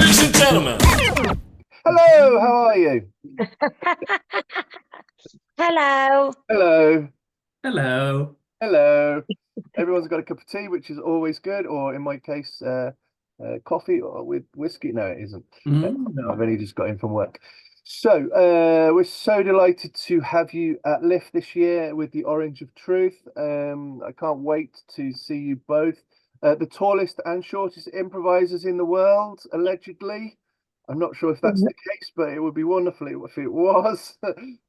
Ladies and gentlemen. Hello, how are you? Hello. Hello, Hello. hello. Everyone's got a cup of tea, which is always good, or in my case, coffee or with whiskey. No, it isn't. No, I've only just got in from work. So, we're so delighted to have you at Lift this year with the Orange of Truth. I can't wait to see you both. The tallest and shortest improvisers in the world, allegedly. I'm not sure if that's the case, but it would be wonderful if it was.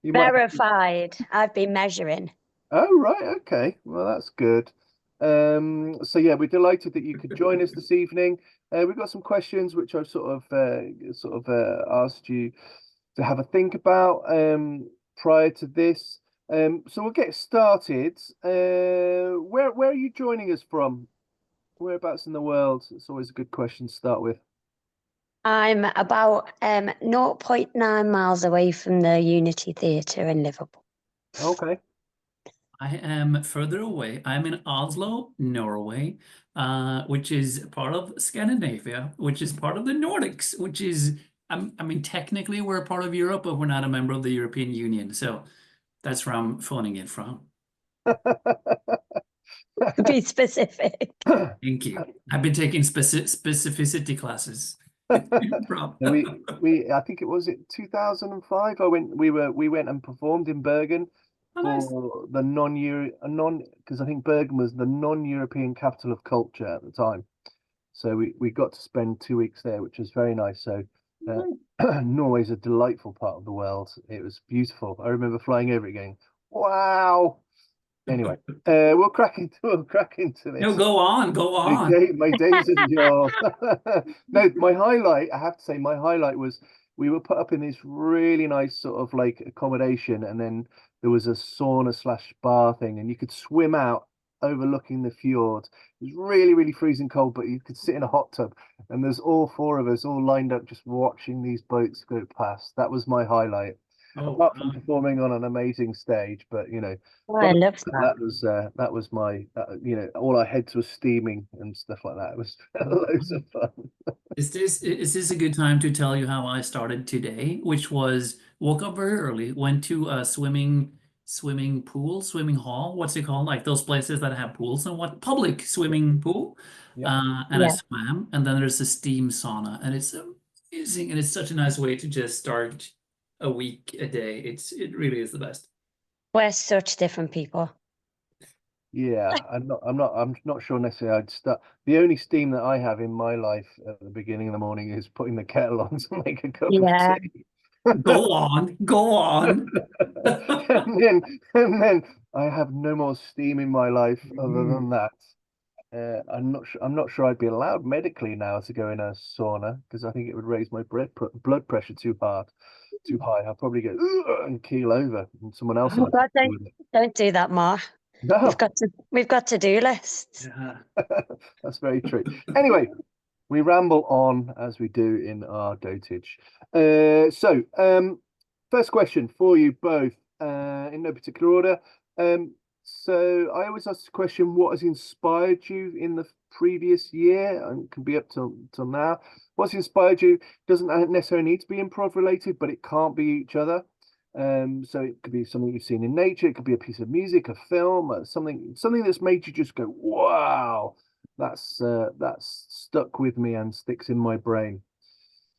You might. Verified. I've been measuring. Oh, right. Okay. Well, that's good. So yeah, we're delighted that you could join us this evening. We've got some questions which I've asked you to have a think about prior to this. So we'll get started. Where are you joining us from? Whereabouts in the world? It's always a good question to start with. I'm about 0.9 miles away from the Unity Theatre in Liverpool. Okay. I am further away. I'm in Oslo, Norway, which is part of Scandinavia, which is part of the Nordics, which is, I mean, technically we're a part of Europe, but we're not a member of the European Union. So that's where I'm phoning it from. To be specific. Thank you. I've been taking specificity classes. Improv. I think it was 2005. We went and performed in Bergen Oh, nice. for the because I think Bergen was the non-European capital of culture at the time. So we got to spend 2 weeks there, which was very nice. So Norway's a delightful part of the world. It was beautiful. I remember flying over it going, wow. Anyway, we'll crack into this. No, go on. My days of your no, my highlight, I have to say, my highlight was we were put up in this really nice sort of like accommodation, and then there was a sauna slash bar thing, and you could swim out overlooking the fjord. It was really, really freezing cold, but you could sit in a hot tub, and there's all four of us all lined up just watching these boats go past. That was my highlight. Apart from performing on an amazing stage, but Oh, I love that. that was my all our heads were steaming and stuff like that. It was loads of fun. Is this a good time to tell you how I started today, which was woke up very early, went to a swimming hall, what's it called? Like those places that have pools and what public swimming pool. And I Yeah. swam, and then there's a steam sauna, and it's amazing, and it's such a nice way to just start a week, a day. It really is the best. We're such different people. Yeah, I'm not sure necessarily I'd start. The only steam that I have in my life at the beginning of the morning is putting the kettle on to make a cup Yeah. of tea. Go on. and then I have no more steam in my life other than that. I'm not sure I'd be allowed medically now to go in a sauna because I think it would raise my blood pressure too high. I'll probably go and keel over, and someone else. Oh God, don't do that, Ma. No, We've got to-do lists. Yeah. that's very true. Anyway, we ramble on as we do in our dotage. First question for you both, in no particular order. So I always ask the question, what has inspired you in the previous year? And it can be up till now. What's inspired you doesn't necessarily need to be improv related, but it can't be each other. So it could be something you've seen in nature, it could be a piece of music, a film, something that's made you just go, wow, that's stuck with me and sticks in my brain.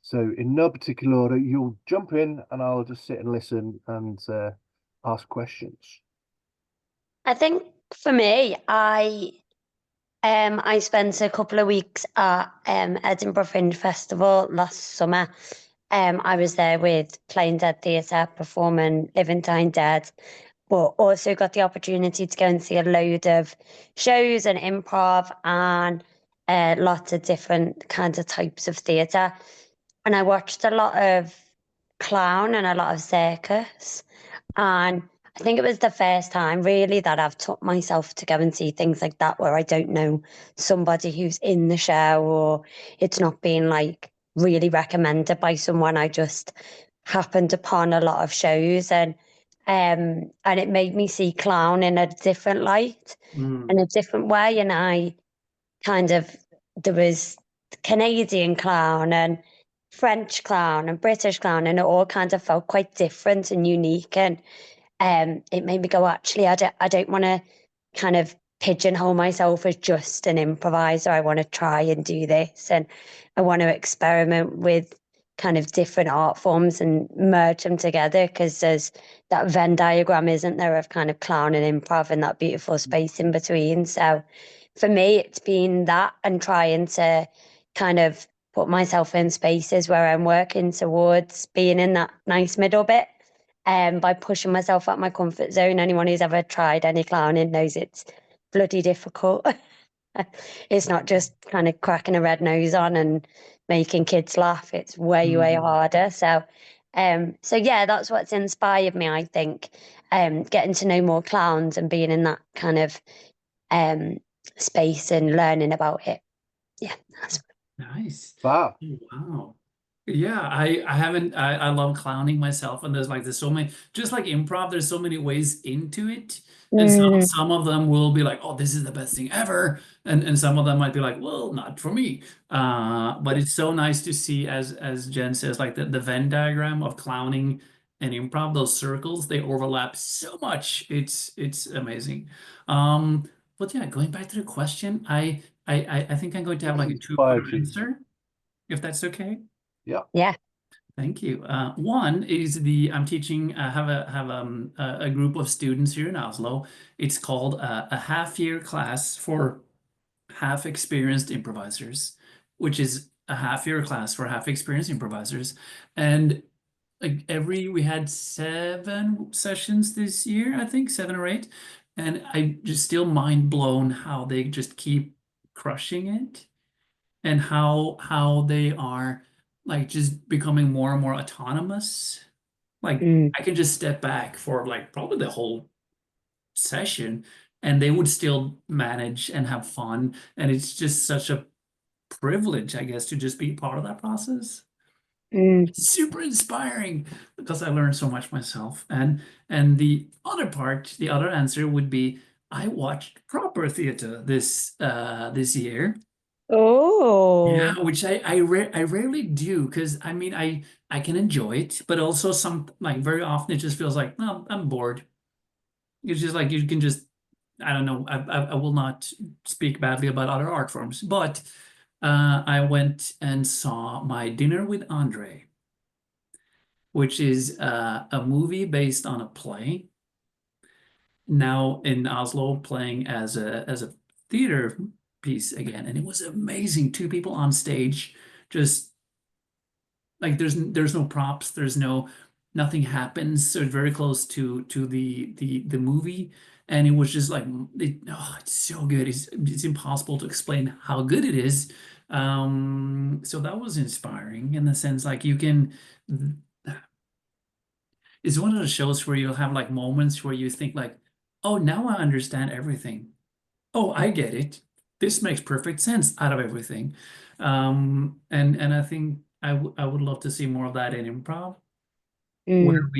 So in no particular order, you'll jump in and I'll just sit and listen and ask questions. I think for me, I spent a couple of weeks at Edinburgh Fringe Festival last summer. I was there with Playing Dead Theatre performing Live and Die Dead, but also got the opportunity to go and see a load of shows and improv and lots of different kinds of types of theatre. And I watched a lot of clown and a lot of circus. And I think it was the first time really that I've taught myself to go and see things like that where I don't know somebody who's in the show, or it's not being like really recommended by someone. I just happened upon a lot of shows, and it made me see clown in a different light, in a different way. And there was Canadian clown and French clown and British clown, and it all kind of felt quite different and unique. And it made me go, actually, I don't want to kind of pigeonhole myself as just an improviser. I want to try and do this, and I want to experiment with kind of different art forms and merge them together, because there's that Venn diagram, isn't there, of kind of clown and improv and that beautiful space in between. So for me, it's been that, and trying to kind of put myself in spaces where I'm working towards being in that nice middle bit, by pushing myself out my comfort zone. Anyone who's ever tried any clowning knows it's bloody difficult. It's not just kind of cracking a red nose on and making kids laugh. It's way harder. So yeah, that's what's inspired me, I think. Getting to know more clowns and being in that kind of space and learning about it. Yeah, that's Nice. Wow. Wow. Yeah, I haven't I love clowning myself, and there's so many, just like improv, there's so many ways into it. And some of them will be like, oh, this is the best thing ever. And some of them might be like, well, not for me. But it's so nice to see, as Jen says, like the Venn diagram of clowning and improv, those circles, they overlap so much. It's amazing. But yeah, going back to the question, I think I'm going to have like a two-part Inspired you. answer, if that's okay. Yeah. yeah. Thank you. One is I'm teaching, have a group of students here in Oslo. It's called a half-year class for half-experienced improvisers, which is a half-year class for half-experienced improvisers. And like we had 7 sessions this year, I think 7 or 8, and I just still mind blown how they just keep crushing it, and how they are like just becoming more and more autonomous. Like I can just step back for like probably the whole session, and they would still manage and have fun. And it's just such a privilege, I guess, to just be part of that process. It's super inspiring because I learned so much myself. And the other part, the other answer would be I watched proper theater this year. Oh. Yeah, which I rarely do, because I mean I can enjoy it, but also some, like, very often it just feels like, no, I'm bored. It's just like you can just, I don't know, I will not speak badly about other art forms, but I went and saw My Dinner with Andre, which is a movie based on a play, now in Oslo, playing as a theater piece again, and it was amazing. 2 people on stage, just like there's no props, nothing happens, so it's very close to the movie, and it was just like it's so good. It's impossible to explain how good it is. So that was inspiring in the sense, like, you can, it's one of the shows where you'll have like moments where you think like, oh, now I understand everything. Oh, I get it. This makes perfect sense out of everything. And I think I would love to see more of that in improv, where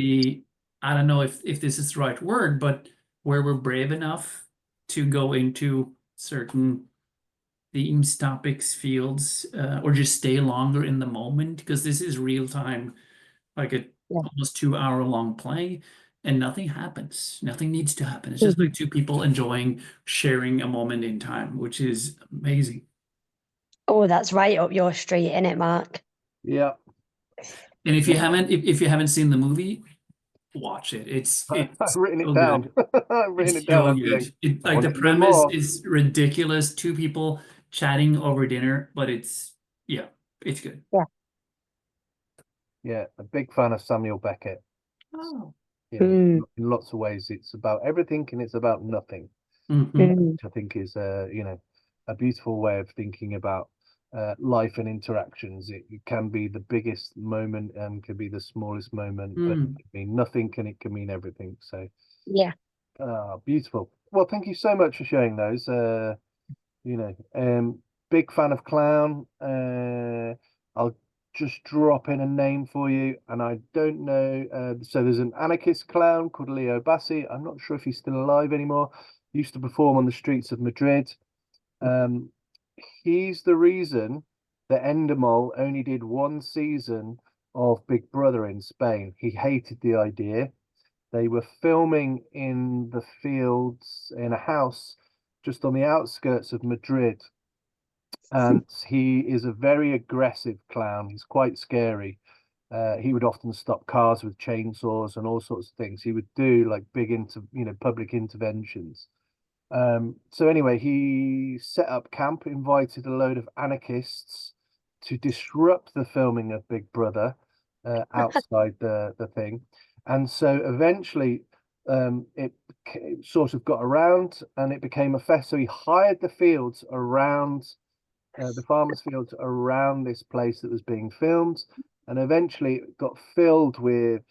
I don't know if this is the right word, but where we're brave enough to go into certain themes, topics, fields, or just stay longer in the moment, because this is real time, like a almost 2-hour long play, and nothing happens. Nothing needs to happen. It's just like 2 people enjoying sharing a moment in time, which is amazing. Oh, that's right up your street, isn't it, Mark? Yeah. And if you haven't seen the movie, watch it. It's I've written so it down. good. I've written It's it down. so I'm good. saying, I Like, the want to know premise more. is ridiculous. 2 people chatting over dinner, but it's good. Yeah. Yeah, a big fan of Samuel Beckett. Oh. You know, in lots of ways, it's about everything and it's about nothing, which I think is a beautiful way of thinking about life and interactions. It can be the biggest moment and can be the smallest moment, but it can mean nothing and it can mean everything. So Yeah. beautiful. Well, thank you so much for sharing those. Big fan of clown. I'll just drop in a name for you, and I don't know. So there's an anarchist clown called Leo Bassi. I'm not sure if he's still alive anymore. He used to perform on the streets of Madrid. He's the reason that Endemol only did one season of Big Brother in Spain. He hated the idea. They were filming in the fields in a house just on the outskirts of Madrid. And he is a very aggressive clown. He's quite scary. He would often stop cars with chainsaws and all sorts of things. He would do like public interventions. So anyway, he set up camp, invited a load of anarchists to disrupt the filming of Big Brother outside the thing. And so eventually it sort of got around and it became a fest. So he hired the fields around the farmers' fields around this place that was being filmed. And eventually it got filled with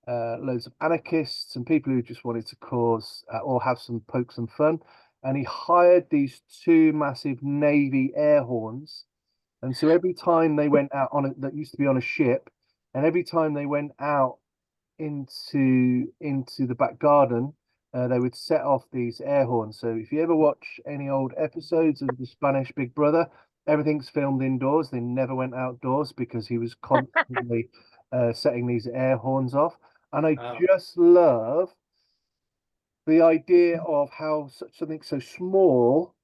loads of anarchists and people who just wanted to cause or have some poke some fun. And he hired these two massive Navy air horns. And so every time they went out that used to be on a ship, and every time they went out into the back garden, they would set off these air horns. So if you ever watch any old episodes of the Spanish Big Brother, everything's filmed indoors. They never went outdoors because he was constantly setting these air horns off. And I just love the idea of how such something so small,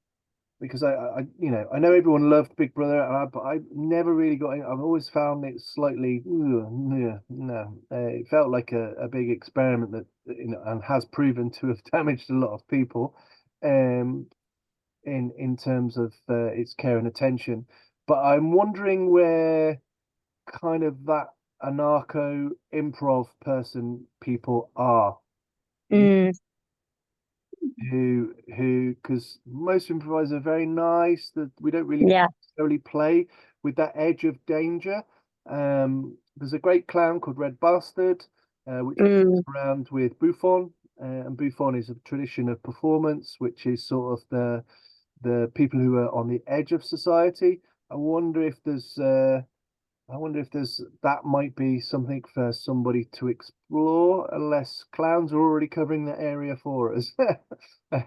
because I know everyone loved Big Brother, but I never really got in. I've always found it slightly, no. It felt like a big experiment that and has proven to have damaged a lot of people, in terms of its care and attention. But I'm wondering where kind of that anarcho improv person people are. Mm. Who because most improvisers are very nice, that we don't really necessarily play with that edge of danger. There's a great clown called Red Bastard, which is around with Buffon, and Buffon is a tradition of performance, which is sort of the people who are on the edge of society. I wonder if that might be something for somebody to explore, unless clowns are already covering that area for us.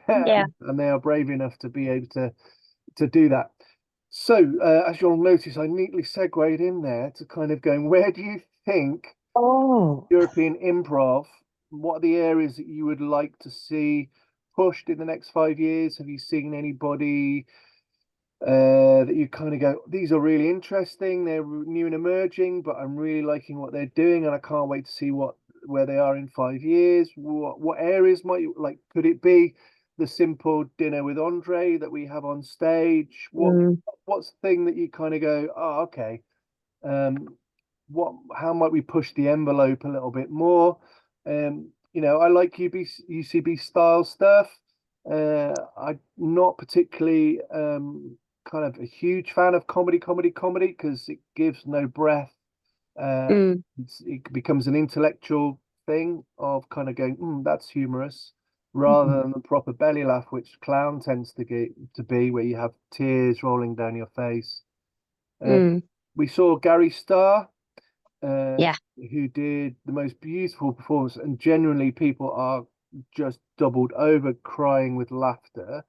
Yeah. And they are brave enough to be able to do that. So, as you'll notice, I neatly segued in there to kind of going, where do you think European improv, what are the areas that you would like to see pushed in the next 5 years? Have you seen anybody that you kind of go, these are really interesting, they're new and emerging, but I'm really liking what they're doing and I can't wait to see where they are in 5 years? What areas might you like? Could it be the simple dinner with Andre that we have on stage? What's the thing that you kind of go, oh, okay, how might we push the envelope a little bit more? I like UCB style stuff. I'm not particularly kind of a huge fan of comedy because it gives no breath. It becomes an intellectual thing of kind of going, that's humorous, rather than the proper belly laugh, which clown tends to be, where you have tears rolling down your face. We saw Gary Starr, who did the most beautiful performance, and genuinely people are just doubled over crying with laughter.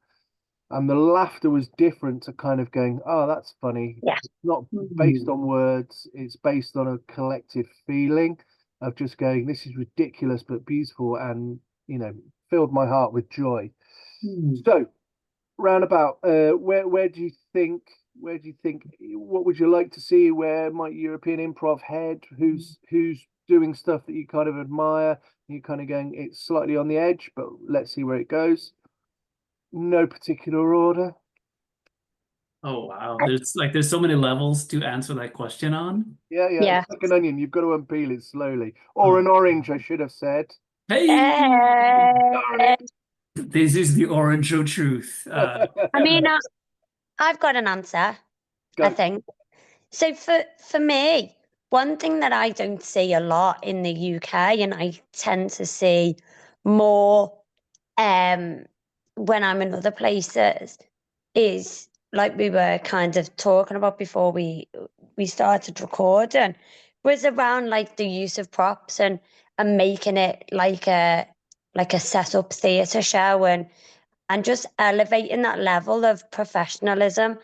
And the laughter was different to kind of going, oh, that's funny. It's not based on words, it's based on a collective feeling of just going, this is ridiculous but beautiful, and filled my heart with joy. So roundabout, where do you think, what would you like to see? Where might European improv head? Who's doing stuff that you kind of admire? You're kind of going, it's slightly on the edge, but let's see where it goes. No particular order. Oh wow, there's so many levels to answer that question on. Yeah. It's like an onion, you've got to unpeel it slowly. Or an orange, I should have said. Hey, this is the orange of truth. I mean, I've got an answer. Go. I think so. For me, one thing that I don't see a lot in the UK, and I tend to see more when I'm in other places, is like we were kind of talking about before we started recording, was around like the use of props and making it like a set up theatre show and just elevating that level of professionalism.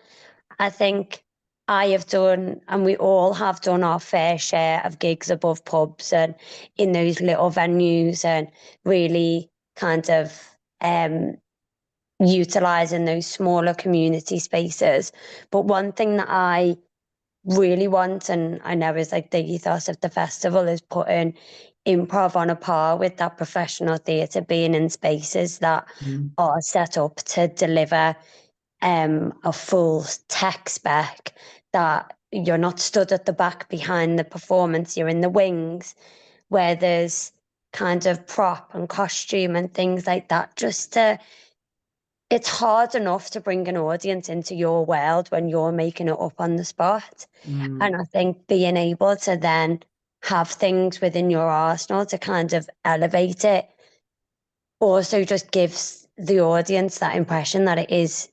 I think I have done, and we all have done our fair share of gigs above pubs and in those little venues, and really kind of utilizing those smaller community spaces. But one thing that I really want, and I know is like the ethos of the festival, is putting improv on a par with that professional theatre, being in spaces that are set up to deliver a full tech spec, that you're not stood at the back behind the performance, you're in the wings where there's kind of prop and costume and things like that, just to, it's hard enough to bring an audience into your world when you're making it up on the spot. And I think being able to then have things within your arsenal to kind of elevate it also just gives the audience that impression that it is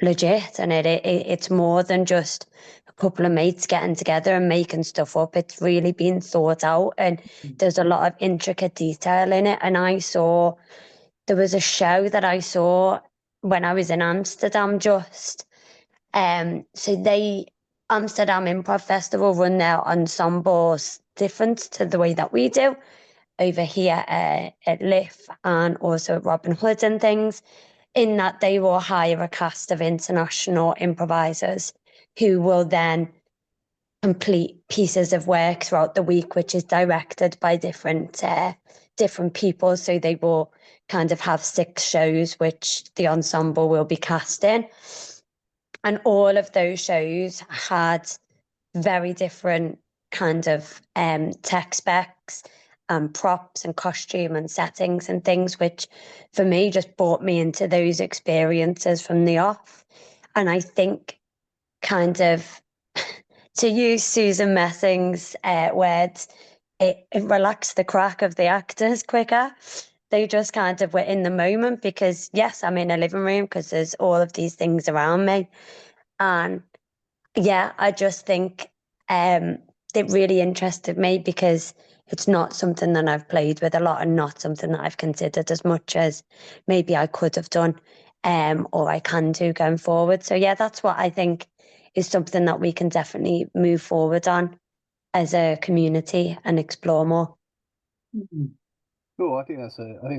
legit, and it's more than just a couple of mates getting together and making stuff up. It's really been thought out, and there's a lot of intricate detail in it. And there was a show that I saw when I was in Amsterdam just. So Amsterdam Improv Festival run their ensembles different to the way that we do over here at LIF and also at Robin Hood and things, in that they will hire a cast of international improvisers who will then complete pieces of work throughout the week, which is directed by different people. So they will kind of have 6 shows which the ensemble will be cast in. And all of those shows had very different kind of tech specs and props and costume and settings and things, which for me just brought me into those experiences from the off. And I think kind of, to use Susan Messing's words, it relaxed the crack of the actors quicker. They just kind of were in the moment because, yes, I'm in a living room because there's all of these things around me. And yeah, I just think it really interested me because it's not something that I've played with a lot and not something that I've considered as much as maybe I could have done or I can do going forward. So yeah, that's what I think is something that we can definitely move forward on as a community and explore more. Cool. I think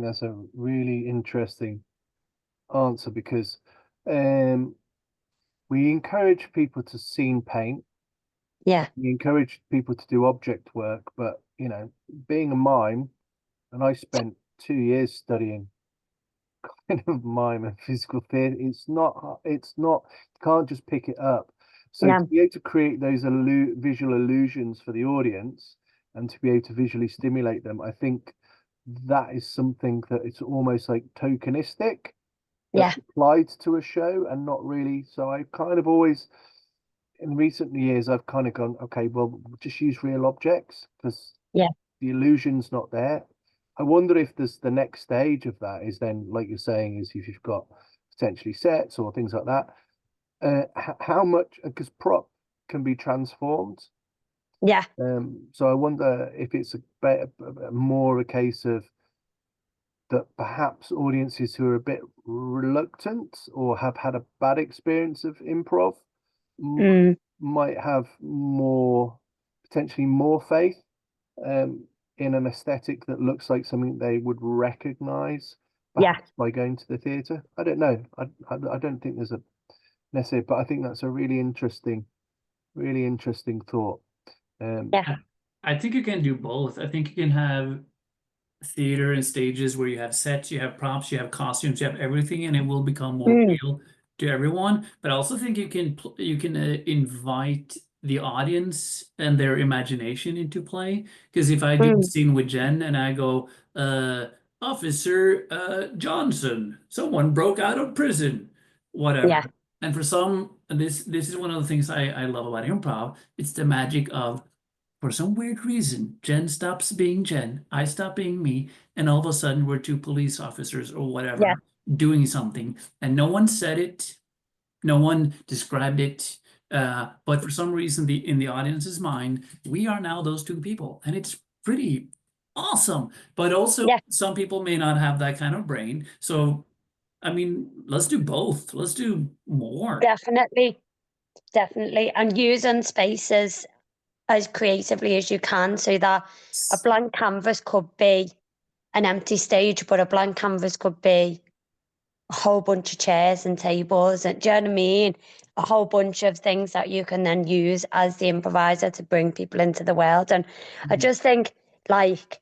that's a really interesting answer because we encourage people to scene paint. Yeah. We encourage people to do object work, but being a mime, and I spent 2 years studying kind of mime and physical theatre. It's not, you can't just pick it up. So to be able to create those visual illusions for the audience and to be able to visually stimulate them, I think that is something that it's almost like tokenistic, applied to a show and not really. So I kind of always, in recent years, I've kind of gone, okay, well, just use real objects because the illusion's not there. I wonder if there's the next stage of that is then, like you're saying, is if you've got potentially sets or things like that, how much, because prop can be transformed. Yeah. So I wonder if it's more a case of that perhaps audiences who are a bit reluctant or have had a bad experience of improv might have potentially more faith in an aesthetic that looks like something they would recognize perhaps by going to the theatre. I don't know. I don't think there's a necessary, but I think that's a really interesting thought. I think you can do both. I think you can have theater and stages where you have sets, you have props, you have costumes, you have everything, and it will become more real to everyone. But I also think you can invite the audience and their imagination into play. Because if I do a scene with Jen and I go, Officer Johnson, someone broke out of prison, whatever. And for some, this is one of the things I love about improv. It's the magic of, for some weird reason, Jen stops being Jen, I stop being me, and all of a sudden we're 2 police officers or whatever doing something. And no one said it, no one described it, but for some reason in the audience's mind, we are now those 2 people. And it's pretty awesome. But also some people may not have that kind of brain. So, I mean, let's do both. Let's do more. Definitely. definitely. And using spaces as creatively as you can, so that a blank canvas could be an empty stage, but a blank canvas could be a whole bunch of chairs and tables, and do you know what I mean? A whole bunch of things that you can then use as the improviser to bring people into the world. And I just think, like,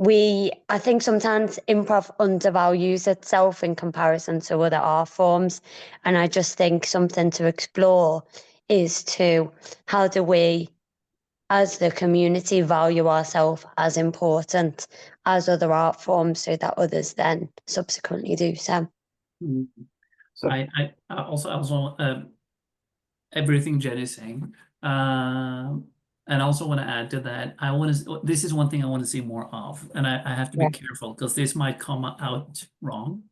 I think sometimes improv undervalues itself in comparison to other art forms. And I just think something to explore is how do we, as the community, value ourselves as important as other art forms, so that others then subsequently do so. So I also everything Jen is saying. And I also want to add to that. This is one thing I want to see more of, and I have to be careful because this might come out wrong.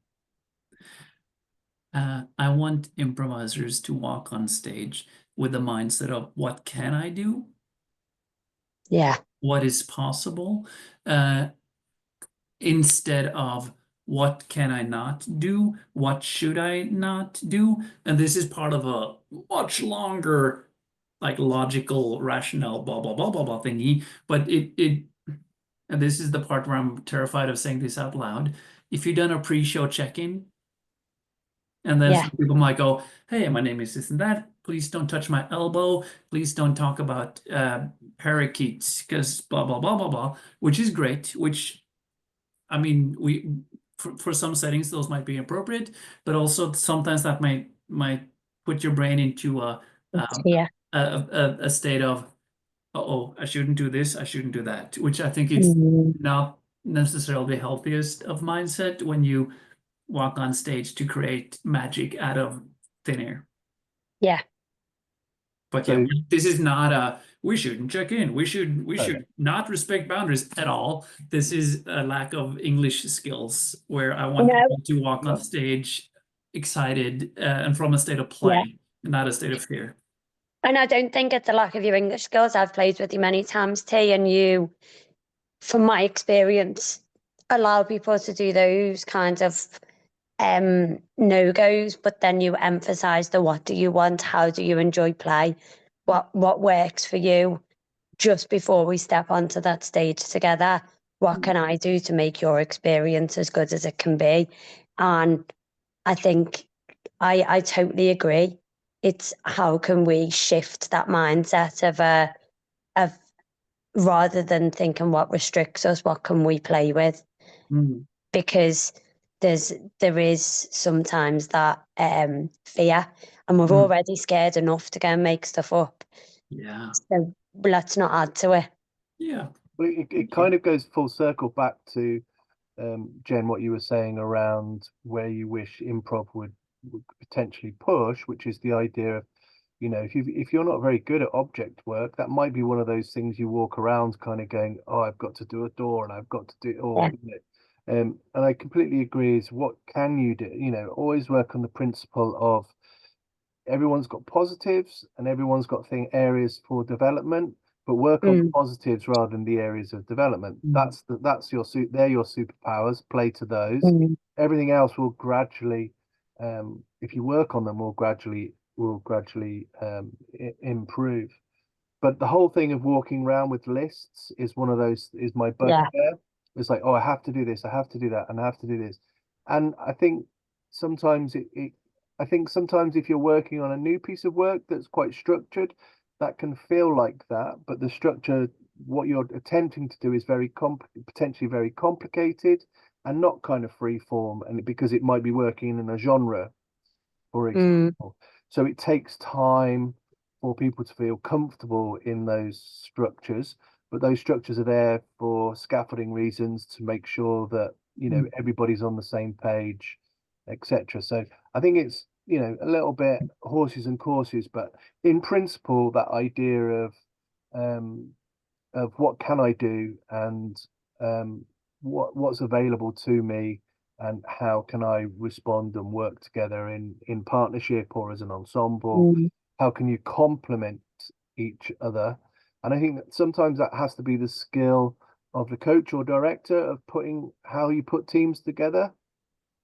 I want improvisers to walk on stage with the mindset of what can I do? Yeah. What is possible? Instead of what can I not do? What should I not do? And this is part of a much longer, like, logical, rationale, blah, blah, blah, blah, blah thingy. But and this is the part where I'm terrified of saying this out loud. If you've done a pre-show check-in, and then some people might go, hey, my name is this and that. Please don't touch my elbow. Please don't talk about parakeets because blah, blah, blah, blah, blah, which is great, which, I mean, for some settings, those might be appropriate, but also sometimes that might put your brain into a state of, uh-oh, I shouldn't do this, I shouldn't do that, which I think it's not necessarily the healthiest of mindset when you walk on stage to create magic out of thin air. Yeah. But yeah, this is not we shouldn't check in. We should not respect boundaries at all. This is a lack of English skills where I want people to walk on stage excited and from a state of play, not a state of fear. And I don't think it's a lack of your English skills. I've played with you many times, T, and you, from my experience, allow people to do those kinds of no-goes, but then you emphasize the what do you want, how do you enjoy play, what works for you just before we step onto that stage together. What can I do to make your experience as good as it can be? And I think I totally agree. It's how can we shift that mindset of rather than thinking what restricts us, what can we play with? Because there is sometimes that fear, and we're already scared enough to go and make stuff up. Yeah. So let's not add to it. Yeah. Well, it kind of goes full circle back to Jen, what you were saying around where you wish improv would potentially push, which is the idea of, you know, if you're not very good at object work, that might be one of those things you walk around kind of going, oh, I've got to do a door and I've got to do, or you know, and I completely agree. Is what can you do? You know, always work on the principle of everyone's got positives and everyone's got areas for development, but work on the positives rather than the areas of development. That's your they're your superpowers. Play to those. Everything else will gradually, if you work on them, will gradually improve. But the whole thing of walking around with lists is one of those, is my bugbear. It's like, oh, I have to do this, I have to do that, and I have to do this. And I think sometimes sometimes if you're working on a new piece of work that's quite structured, that can feel like that. But the structure, what you're attempting to do is potentially very complicated and not kind of free form, and because it might be working in a genre, for example. So it takes time for people to feel comfortable in those structures, but those structures are there for scaffolding reasons to make sure that, you know, everybody's on the same page, etc. So I think it's, you know, a little bit horses and courses, but in principle, that idea of what can I do, and what's available to me, and how can I respond and work together in partnership or as an ensemble? How can you complement each other? And I think that sometimes that has to be the skill of the coach or director of how you put teams together.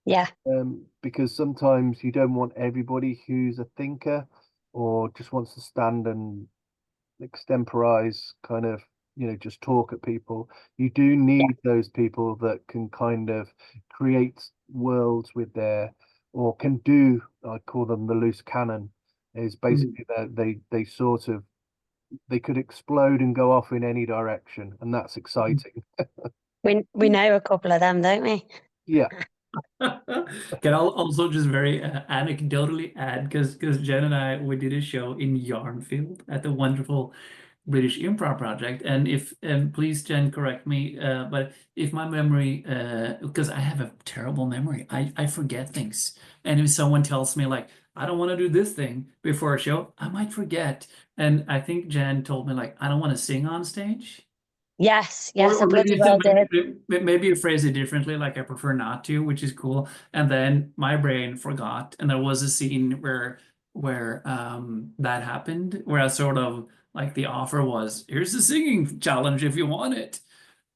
Yeah. Because sometimes you don't want everybody who's a thinker or just wants to stand and extemporize, kind of, just talk at people. You do need those people that can kind of create worlds with or can do, I call them the loose cannon, is basically that they sort of, they could explode and go off in any direction, and that's exciting. We know a couple of them, don't we? Yeah. Can I also just very anecdotally add, because Jen and I, we did a show in Yarnfield at the wonderful British Improv Project, and if please Jen correct me, but if my memory, because I have a terrible memory, I forget things, and if someone tells me like I don't want to do this thing before a show, I might forget, and I think Jen told me like I don't want to sing on stage. Yes, Or, I or bloody maybe, well did. maybe you phrase it differently, like I prefer not to, which is cool. And then my brain forgot, and there was a scene where that happened, where I sort of like the offer was, here's the singing challenge if you want it.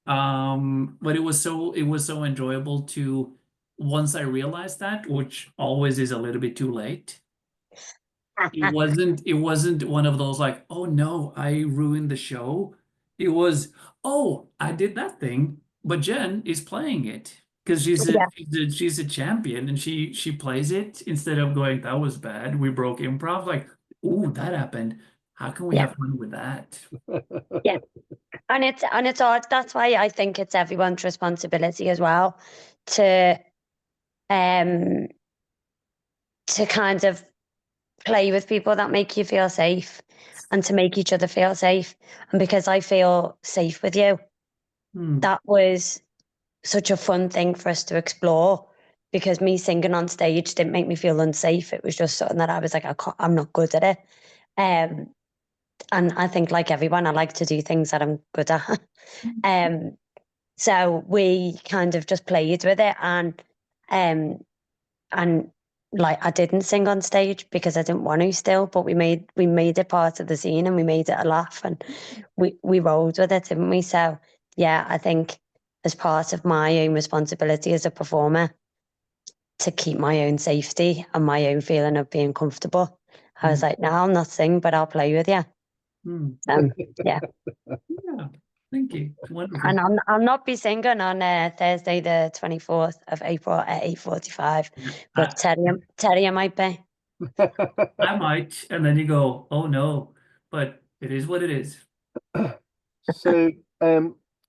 But it was so enjoyable to once I realized that, which always is a little bit too late. It wasn't one of those like, oh no, I ruined the show. It was, oh, I did that thing, but Jen is playing it because Yeah, she's a champion and she plays it instead of going, that was bad. We broke improv. Like, ooh, that happened. How can we yeah, have fun with that? yeah. And it's odd. That's why I think it's everyone's responsibility as well to um to kind of play with people that make you feel safe and to make each other feel safe. And because I feel safe with you, Hmm. that was such a fun thing for us to explore, because me singing on stage didn't make me feel unsafe. It was just something that I was like, I'm not good at it. Um, and I think like everyone, I like to do things that I'm good at. So we kind of just played with it, um, and like I didn't sing on stage because I didn't want to still, but we made it part of the scene and we made it a laugh and we rolled with it, didn't we? So yeah, I think as part of my own responsibility as a performer to keep my own safety and my own feeling of being comfortable, I was like, no, I'll not sing, but I'll play with you. Hmm. Yeah. Yeah, thank you. Wonderful. And I'll not be singing on Thursday, the 24th of April at 8:45, but Terje might be. I might, and then you go, oh no, but it is what it is. So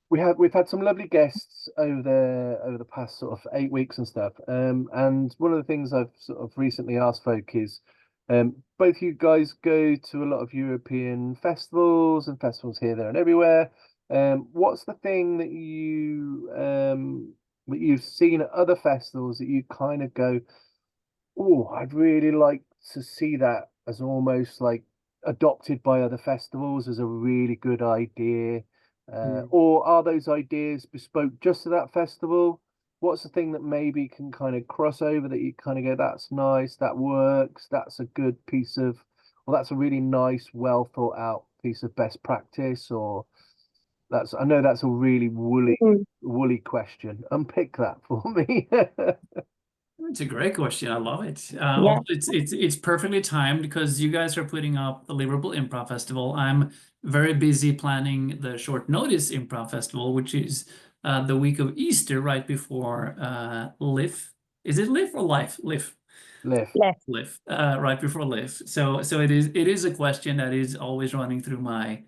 we've had some lovely guests over the past sort of 8 weeks and stuff. And one of the things I've sort of recently asked folk is, both you guys go to a lot of European festivals and festivals here, there, and everywhere. What's the thing that you've seen at other festivals that you kind of go, oh, I'd really like to see that as almost like adopted by other festivals as a really good idea? Or are those ideas bespoke just to that festival? What's the thing that maybe can kind of cross over that you kind of go, that's nice, that works, that's a good piece of, well, that's a really nice, well thought out piece of best practice, or I know that's a really woolly question. Unpick that for me. It's a great question. I love it. Yeah. Also, it's perfectly timed because you guys are putting up the Liverpool Improv Festival. I'm very busy planning the Short Notice Improv Festival, which is the week of Easter, right before Live. Is it Live or Life? Live. Live. Yeah. Live. Right before Live. So it is a question that is always running through my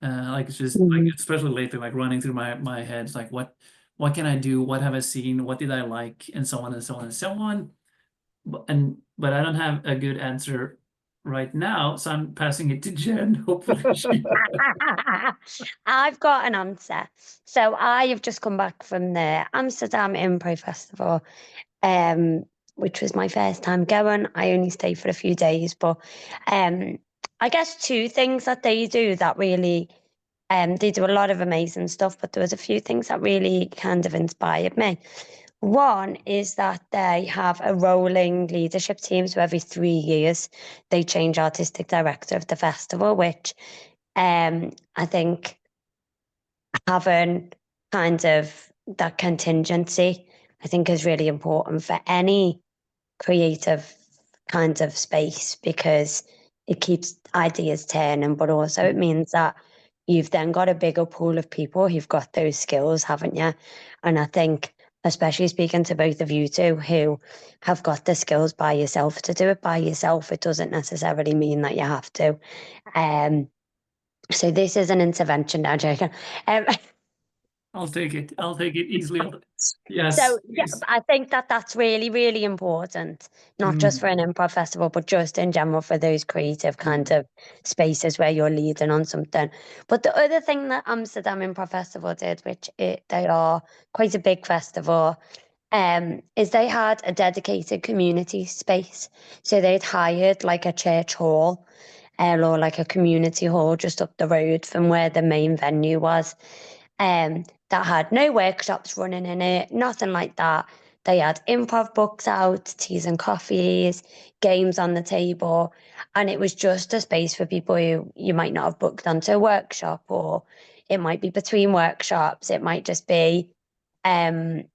like it's just like especially lately, like running through my head. It's like what can I do? What have I seen? What did I like? And so on and so on and so on. But I don't have a good answer right now, so I'm passing it to Jen. Hopefully I've got an answer. So I have just come back from the Amsterdam Improv Festival, which was my first time going. I only stayed for a few days, but I guess two things that they do that really, they do a lot of amazing stuff, but there was a few things that really kind of inspired me. One is that they have a rolling leadership team, so every 3 years they change artistic director of the festival, which I think having kind of that contingency, I think is really important for any creative kind of space, because it keeps ideas turning, but also it means that you've then got a bigger pool of people who've got those skills, haven't you? And I think, especially speaking to both of you two who have got the skills by yourself, to do it by yourself, it doesn't necessarily mean that you have to. So this is an intervention now, Jacob. I'll take it. I'll take it easily. Yes. So yeah, please. I think that that's really, really important, not just for an improv festival, but just in general for those creative kind of spaces where you're leading on something. But the other thing that Amsterdam Improv Festival did, they are quite a big festival, is they had a dedicated community space. So they'd hired like a church hall, or like a community hall just up the road from where the main venue was. That had no workshops running in it, nothing like that. They had improv books out, teas and coffees, games on the table, and it was just a space for people who you might not have booked onto a workshop, or it might be between workshops. It might just be kind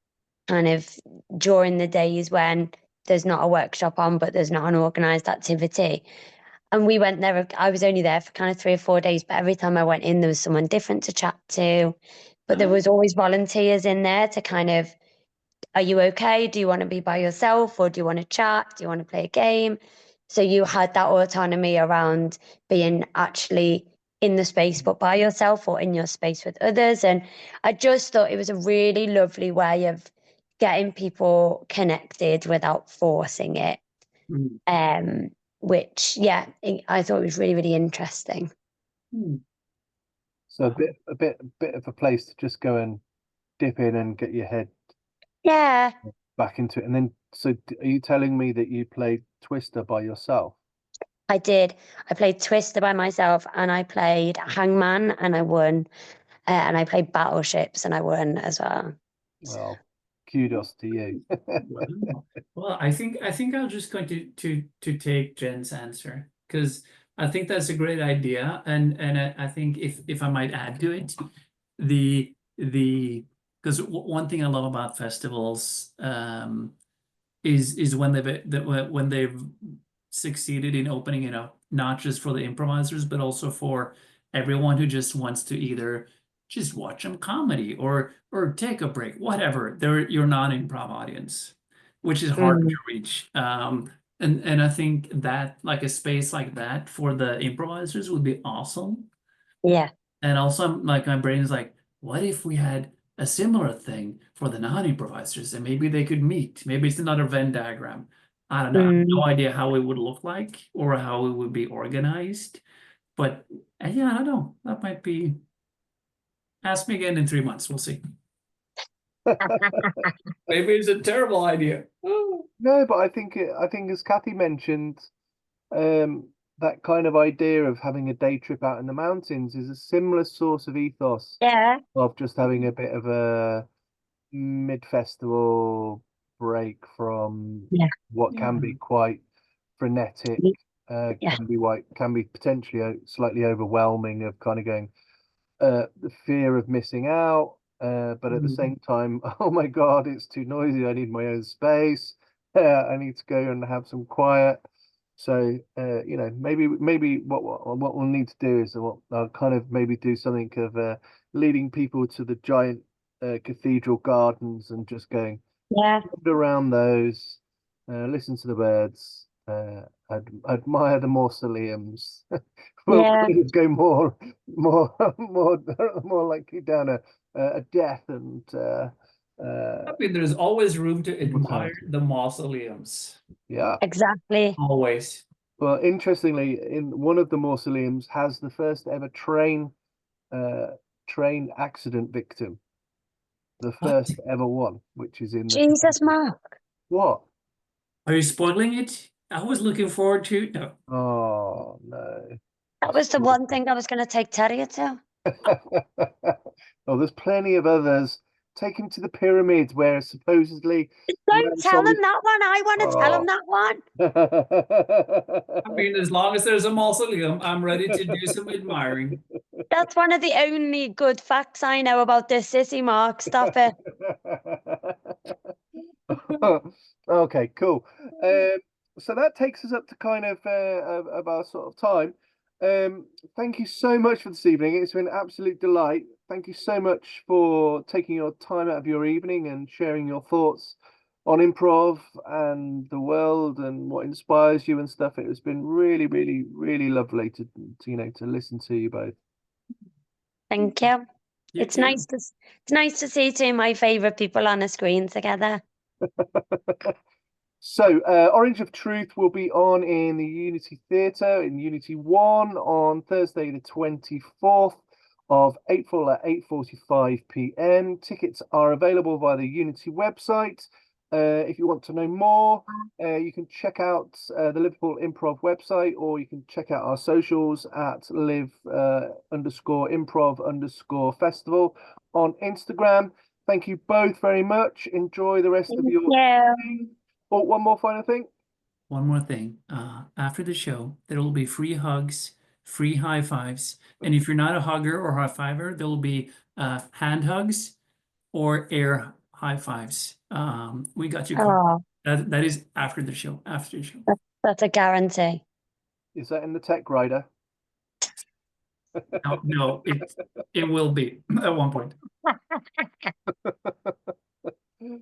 of during the days when there's not a workshop on, but there's not an organised activity. And we went there, I was only there for kind of 3 or 4 days, but every time I went in, there was someone different to chat to. But there was always volunteers in there to kind of, are you okay? Do you want to be by yourself, or do you want to chat? Do you want to play a game? So you had that autonomy around being actually in the space, but by yourself, or in your space with others. And I just thought it was a really lovely way of getting people connected without forcing it. Which, yeah, I thought was really, really interesting. So a bit of a place to just go and dip in and get your head back into it. And then, so are you telling me that you played Twister by yourself? I did. I played Twister by myself, and I played Hangman, and I won. And I played Battleships, and I won as well. Well, kudos to you. Wow. Well, I think I'm just going to take Jen's answer, because I think that's a great idea, and I think if I might add to it, because one thing I love about festivals is when they've succeeded in opening it up, not just for the improvisers, but also for everyone who just wants to either just watch some comedy or take a break, whatever. They're your non-improv audience, which is hard to reach. And I think that like a space like that for the improvisers would be awesome. Yeah. And also, like, my brain is like, what if we had a similar thing for the non-improvisers, and maybe they could meet? Maybe it's another Venn diagram. I don't know. I have no idea how it would look like or how it would be organized. But yeah, I don't know. That might be. Ask me again in 3 months. We'll see. Maybe it's a terrible idea. No, but I think as Kathy mentioned, that kind of idea of having a day trip out in the mountains is a similar source of ethos. Yeah. Of just having a bit of a mid-festival break from what can be quite frenetic, can be potentially slightly overwhelming, of kind of going the fear of missing out, but at the same time, oh my God, it's too noisy. I need my own space. I need to go and have some quiet. So maybe what we'll need to do is I'll kind of maybe do something of leading people to the giant cathedral gardens and just going around those, listen to the birds, admire the mausoleums. We'll kind of go more likely down a death and I mean, there's always room to admire the mausoleums. Yeah, exactly. Always. Well, interestingly, in one of the mausoleums has the first ever train accident victim. The first ever one, which is in the Jesus, Mark. What? Are you spoiling it? I was looking forward to. No. Oh no. That was the one thing I was going to take Terje to. Oh, there's plenty of others. Take him to the pyramids where supposedly. Don't tell him that one. I want to tell him that one. I mean, as long as there's a mausoleum, I'm ready to do some admiring. That's one of the only good facts I know about this city, Mark. Stop it. Okay, cool. so that takes us up to kind of our sort of time. Thank you so much for this evening. It's been an absolute delight. Thank you so much for taking your time out of your evening and sharing your thoughts on improv and the world and what inspires you and stuff. It has been really, really, really lovely to to listen to you both. Thank you. You It's too. nice to see two of my favourite people on a screen together. So, Orange of Truth will be on in the Unity Theatre in Unity 1 on Thursday, the 24th of April at 8:45 p.m. Tickets are available via the Unity website. If you want to know more, you can check out the Liverpool Improv website, or you can check out our socials at live_improv_festival on Instagram. Thank you both very much. Enjoy the rest of your evening. Oh, one more final thing. One more thing. After the show, there will be free hugs, free high fives, and if you're not a hugger or high fiver, there will be hand hugs or air high fives. We got you covered. Oh, That is after the show. After the show. that's a guarantee. Is that in the tech rider? No, it will be at one point. Yeah!